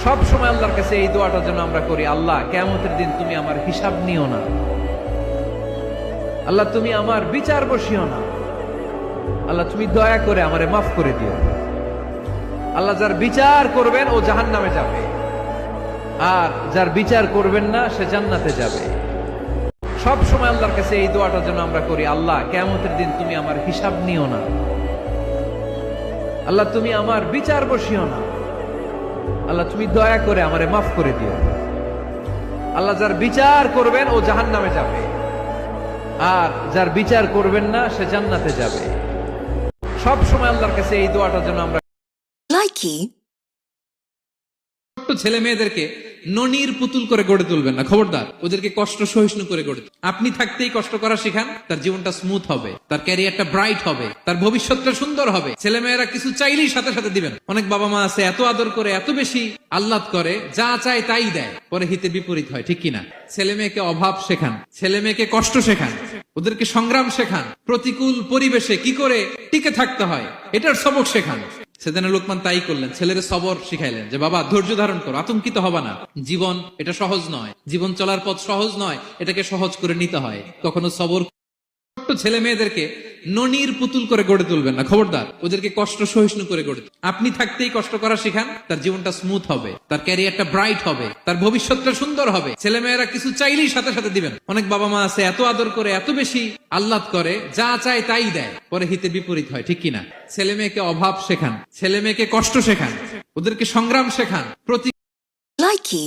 সব সময় আল্লাহর কাছে এই দোয়াটা যেন আমরা করি, আল্লাহ কিয়ামতের দিন তুমি আমার হিসাব নিও না, আল্লাহ তুমি আমার বিচার বসিও না, আল্লাহ তুমি দয়া করে আমারে মাফ করে দিও। আল্লাহ যার বিচার করবেন ও জাহান্নামে যাবে, আর যার বিচার করবেন না সে জান্নাতে যাবে। সব সময় আল্লাহর কাছে এই দোয়াটা যেন আমরা করি, আল্লাহ কিয়ামতের দিন তুমি আমার হিসাব নিও না, আল্লাহ তুমি আমার বিচার বসিও না, আল্লাহ তুমি দয়া করে আমারে মাফ করে দিও। আল্লাহ যার বিচার করবেন ও জাহান্নামে যাবে, আর যার বিচার করবেন না সে জান্নাতে যাবে। সব সময় আল্লাহর কাছে এই দোয়াটা যেন আমরা Likey. ছোট্ট ছেলে মেয়েদেরকে ননির পুতুল করে গড়ে তুলবেন না, খবরদার। ওদেরকে কষ্ট সহিষ্ণু করে গড়ে তুলবেন। আপনি থাকতেই কষ্ট করা শিখান, তার জীবনটা স্মুথ হবে, তার ক্যারিয়ারটা ব্রাইট হবে, তার ভবিষ্যৎটা সুন্দর হবে। ছেলে মেয়েরা কিছু চাইলেই সাথে সাথে দিবেন। অনেক বাবা মা আছে এত আদর করে, এত বেশি আহ্লাদ করে, যা চায় তাই দেয়, পরে হিতে বিপরীত হয়, ঠিক কিনা? ছেলে মেয়েকে অভাব শেখান, ছেলে মেয়েকে কষ্ট শেখান, ওদেরকে সংগ্রাম শেখান, প্রতিকূল পরিবেশে কি করে টিকে থাকতে হয় এটার সবক শেখান। সেদিন লোকমান তাই করলেন, ছেলের সবর শিখাইলেন যে বাবা ধৈর্য ধারণ করো, আতঙ্কিত হবা না, জীবন এটা সহজ নয়, জীবন চলার পথ সহজ নয়, এটাকে সহজ করে নিতে হয়। কখনো সবর। ছোট্ট ছেলে মেয়েদেরকে ননির পুতুল করে গড়ে তুলবেন না, খবরদার। ওদেরকে কষ্ট সহিষ্ণু করে গড়ে তুলবেন। আপনি থাকতেই কষ্ট করা শিখান, তার জীবনটা স্মুথ হবে, তার ক্যারিয়ারটা ব্রাইট হবে, তার ভবিষ্যৎটা সুন্দর হবে। ছেলে মেয়েরা কিছু চাইলেই সাথে সাথে দিবেন। অনেক বাবা মা আছে এত আদর করে, এত বেশি আহ্লাদ করে, যা চায় তাই দেয়, পরে হিতে বিপরীত হয়, ঠিক কিনা? ছেলে মেয়েকে অভাব শেখান, ছেলে মেয়েকে কষ্ট শেখান, ওদেরকে সংগ্রাম শেখান, প্রতি Likey.